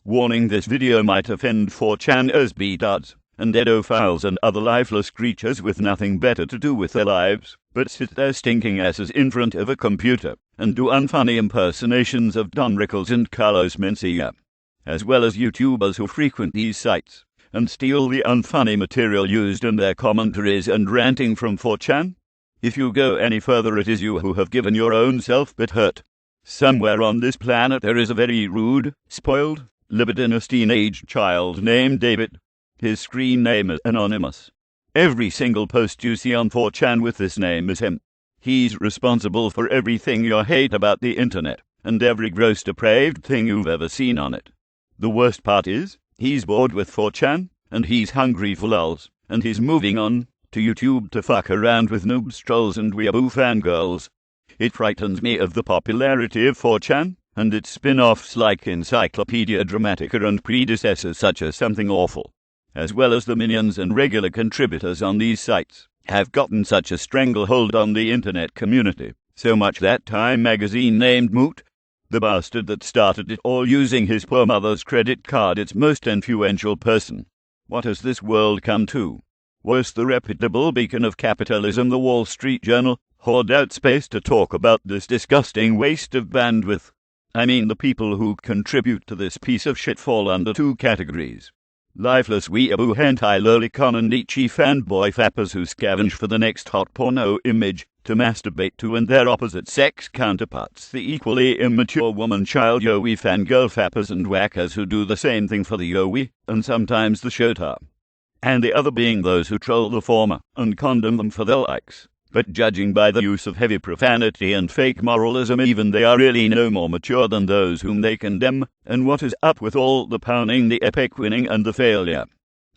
Warning: this video might offend 4chaners, B-duds, and edophiles and other lifeless creatures with nothing better to do with their lives but sit their stinking asses in front of a computer and do unfunny impersonations of Don Rickles and Carlos Mencia, as well as YouTubers who frequent these sites and steal the unfunny material used in their commentaries and ranting from 4chan. If you go any further, it is you who have given your own self bit hurt. Somewhere on this planet there is a very rude, spoiled, libidinous teenage child named David. His screen name is anonymous. Every single post you see on 4chan with this name is him. He's responsible for everything you hate about the internet, and every gross depraved thing you've ever seen on it. The worst part is, he's bored with 4chan, and he's hungry for lulz, and he's moving on to YouTube to fuck around with noobs, trolls, and weeaboo fangirls. It frightens me of the popularity of 4chan, and its spin-offs like Encyclopedia Dramatica and predecessors such as Something Awful, as well as the minions and regular contributors on these sites, have gotten such a stranglehold on the internet community, so much that Time magazine named Moot, the bastard that started it all using his poor mother's credit card, its most influential person. What has this world come to? Worse, the reputable beacon of capitalism, the Wall Street Journal, hoard out space to talk about this disgusting waste of bandwidth. I mean, the people who contribute to this piece of shit fall under two categories: lifeless weeaboo hentai lolicon and ichi fanboy fappers who scavenge for the next hot porno image to masturbate to, and their opposite sex counterparts, the equally immature woman-child yoi fangirl fappers and whackers who do the same thing for the yoi and sometimes the shota. And the other being those who troll the former and condemn them for their likes. But judging by the use of heavy profanity and fake moralism, even they are really no more mature than those whom they condemn. And what is up with all the pounding, the epic winning, and the failure?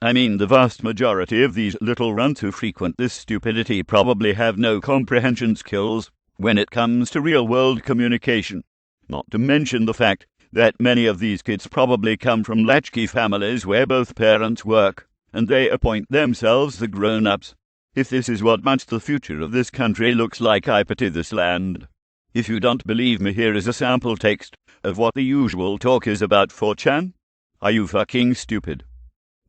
I mean, the vast majority of these little runts who frequent this stupidity probably have no comprehension skills when it comes to real-world communication. Not to mention the fact that many of these kids probably come from latchkey families where both parents work, and they appoint themselves the grown-ups. If this is what much the future of this country looks like, I pity this land. If you don't believe me, here is a sample text of what the usual talk is about 4chan. Are you fucking stupid?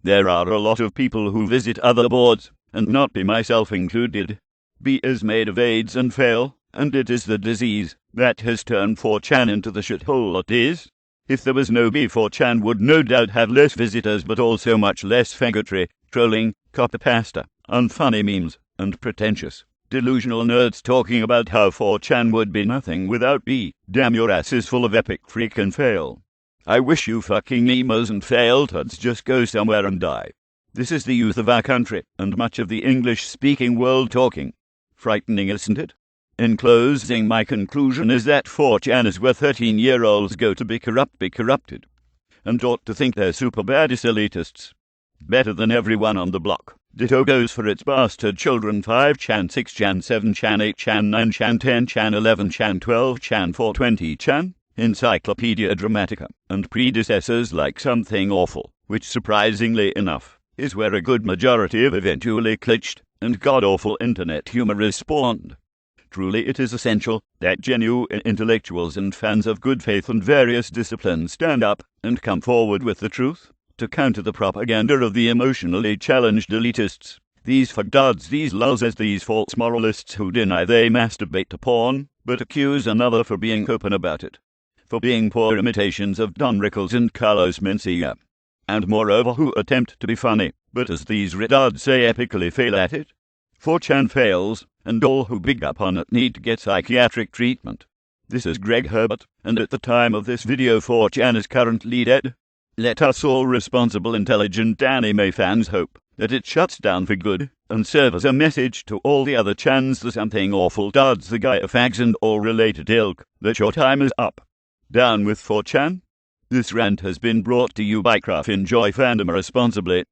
There are a lot of people who visit other boards, and not be myself included. B is made of AIDS and fail, and it is the disease that has turned 4chan into the shithole it is. If there was no B, 4chan would no doubt have less visitors, but also much less faggotry, trolling, copypasta, unfunny memes, and pretentious, delusional nerds talking about how 4chan would be nothing without B. Damn, your ass is full of epic freaking fail. I wish you fucking Nemos and fail-tuds just go somewhere and die. This is the youth of our country, and much of the English-speaking world talking. Frightening, isn't it? In closing, my conclusion is that 4chan is where 13-year-olds go to be corrupted, and ought to think they're super baddest elitists. Better than everyone on the block. Ditto goes for its bastard children: 5chan, 6chan, 7chan, 8chan, 9chan, 10chan, 11chan, 12chan, 420chan, Encyclopedia Dramatica, and predecessors like Something Awful, which surprisingly enough is where a good majority of eventually glitched and god-awful internet humor is spawned. Truly, it is essential that genuine intellectuals and fans of good faith and various disciplines stand up and come forward with the truth to counter the propaganda of the emotionally challenged elitists, these fagduds, these lulzers, these false moralists who deny they masturbate to porn, but accuse another for being open about it, for being poor imitations of Don Rickles and Carlos Mencia, and moreover who attempt to be funny, but as these retards say, epically fail at it. 4chan fails, and all who big up on it need to get psychiatric treatment. This is Greg Herbert, and at the time of this video 4chan is currently dead. Let us all responsible, intelligent anime fans hope that it shuts down for good, and serve as a message to all the other chans, the Something Awful duds, the Gaia fags, and all related ilk, that your time is up. Down with 4chan. This rant has been brought to you by Craft. Enjoy fandom responsibly.